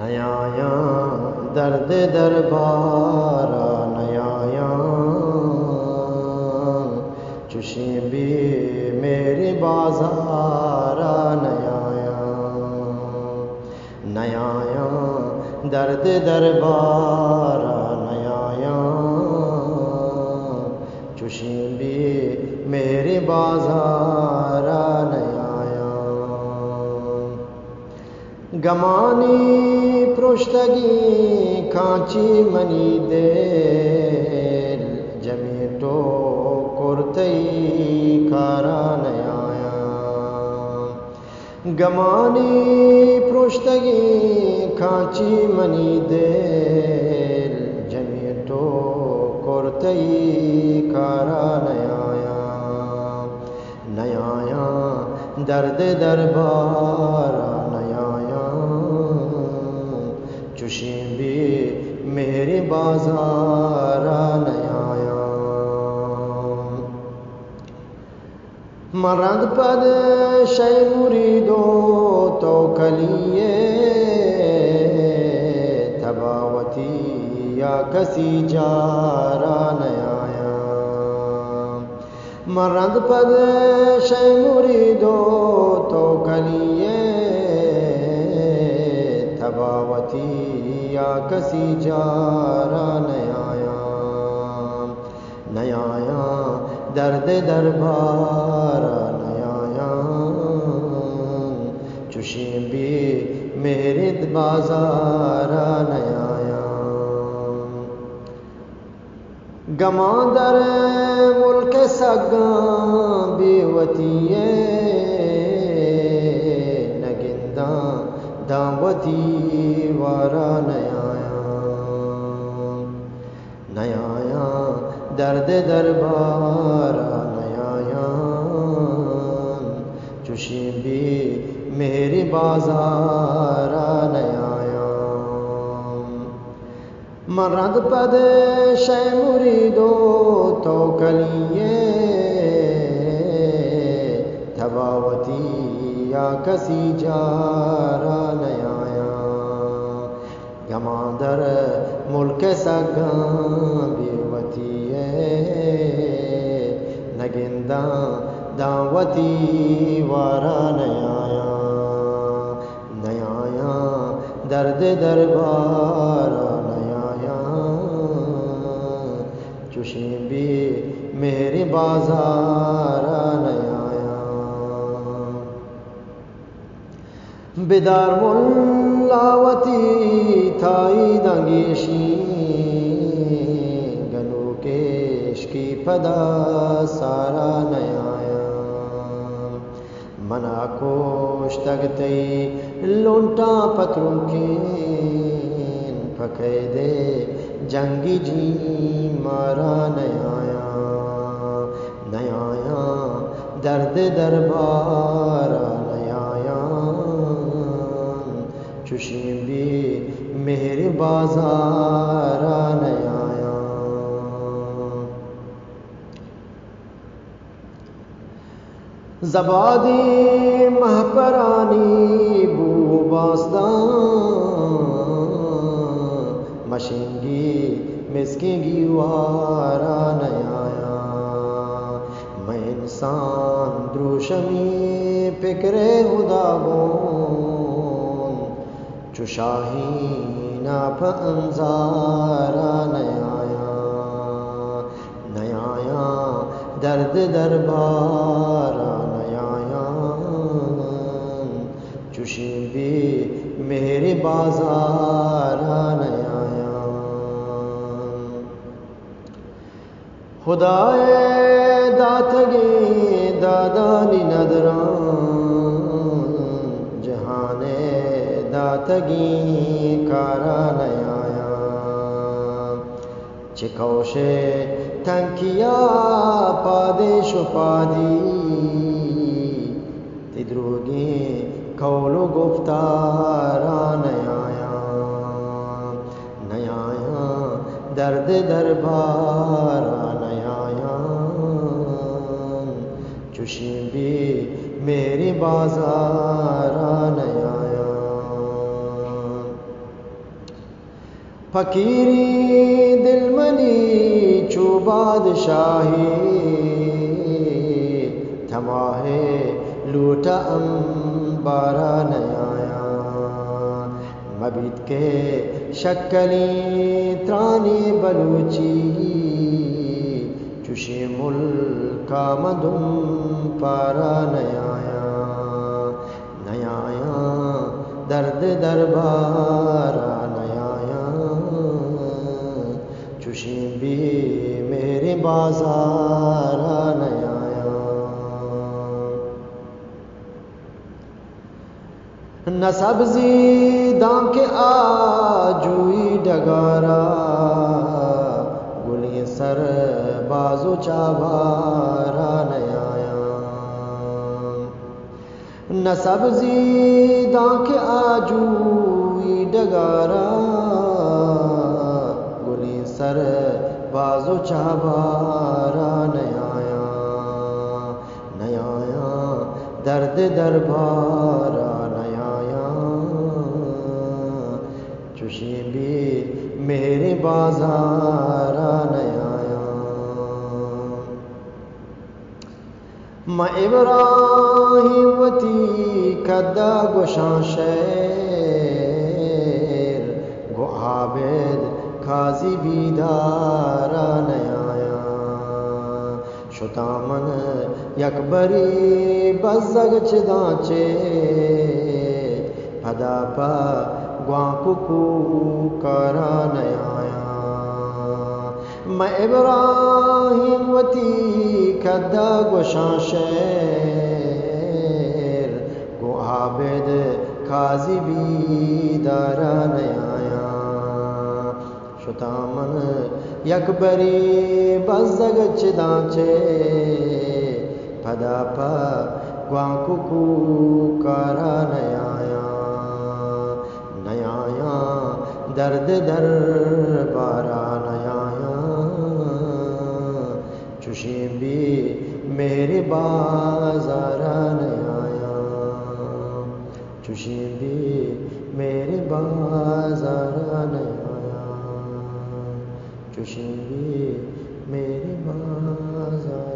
نیایا درد دربارا نیایا چشیں بھی میری بازارا نیایا نیایا درد دربارا نیایا چشیں بھی میری بازارا نیایا گمانی پرشتگی کانچی منی دل جمیٹو کرتی کارا نیایا گمانی پرشتگی کانچی منی دل جمیٹو کرتی کارا نیایا نیایا درد دربارا نیایا چشیں بھی میری بازارا نیایا مرد پد شی مریدو تو کلیے تباوتی یا کسی جارا نیایا مرد پد شی مریدو تو کلیے تباوتی یا کسی جارا نیایا نیایا درد دربارا نیایا چشیں بھی میرے بازارا نیایا گماں در ملک سگاں بیوتیے نگنداں دعوتی وارا نیایا نیایا درد دربارا نیایا چشیں بھی میری بازارا نیایا مرد پد شی مریدو تو کلیے تباوتی یا کسی جارا نیایا گماں در ملک سگاں بیوتیے نگنداں دعوتی وارا نیایا نیایا درد دربارا نیایا چشیں بھی میری بازارا نیایا بیدار ملاوتی تھائی دنگیشی گنو کیش کی پدا سارا نیایا منا کوش تگتی لونٹا پتروں کین پھکے دے جنگی جی مارا نیایا نیایا درد دربارا نیایا چشیں بھی میرے بازارا نیایا زبادی مہپرانی بو بازداں مشنگی مسکینگی وارا نیایا میں انسان دروشمی پکرے خدا بون چشاہین پہ انزارا نیایا نیایا درد دربارا نیایا چشیں بھی میری بازارا نیایا خدائے داتگی دادانی ندران جہانے داتگی کارا نیایا چکوشے تنکیا پادیش و پادی تدروگی قول و گفتارا نیایا نیایا درد دربارا نیایا چشیں بھی میری بازارا نیایا فقیری دل منی چو بادشاہی تھما ہے لوٹا انبارا نیایا مبید کے شکلی ترانی بلوچی چوشی ملکا مدم پارا نیایا نیایا درد دربارا نیایا چوشی بھی میرے بازارا نیایا نہ سبزی دام کے آجوئی ڈگارا گلی سر بازو چابارا نیایا نہ سبزی دام کے آجوئی ڈگارا گلی سر بازو چابارا نیایا نیایا درد دربارا چوشی بھی میرے بازارا نیایا ما ابراہیم وتی کدا گشان شیر گو عابد کازی بیدارا نیایا شتامن یکبری بزگ چدانچے پدا پا گواں کو کرا نیایا میں ابراہیم وتی کدا گشان شیر گو عابد کازی بیدارا نیایا شتامن یکبری بزگ چدانچے پدا پا گواں کو کرا نیایا نیایا درد دربارا نیایا چوشی بھی میرے بازارا نیایا چوشی بھی میرے بازارا نیایا چوشی بھی میرے بازارا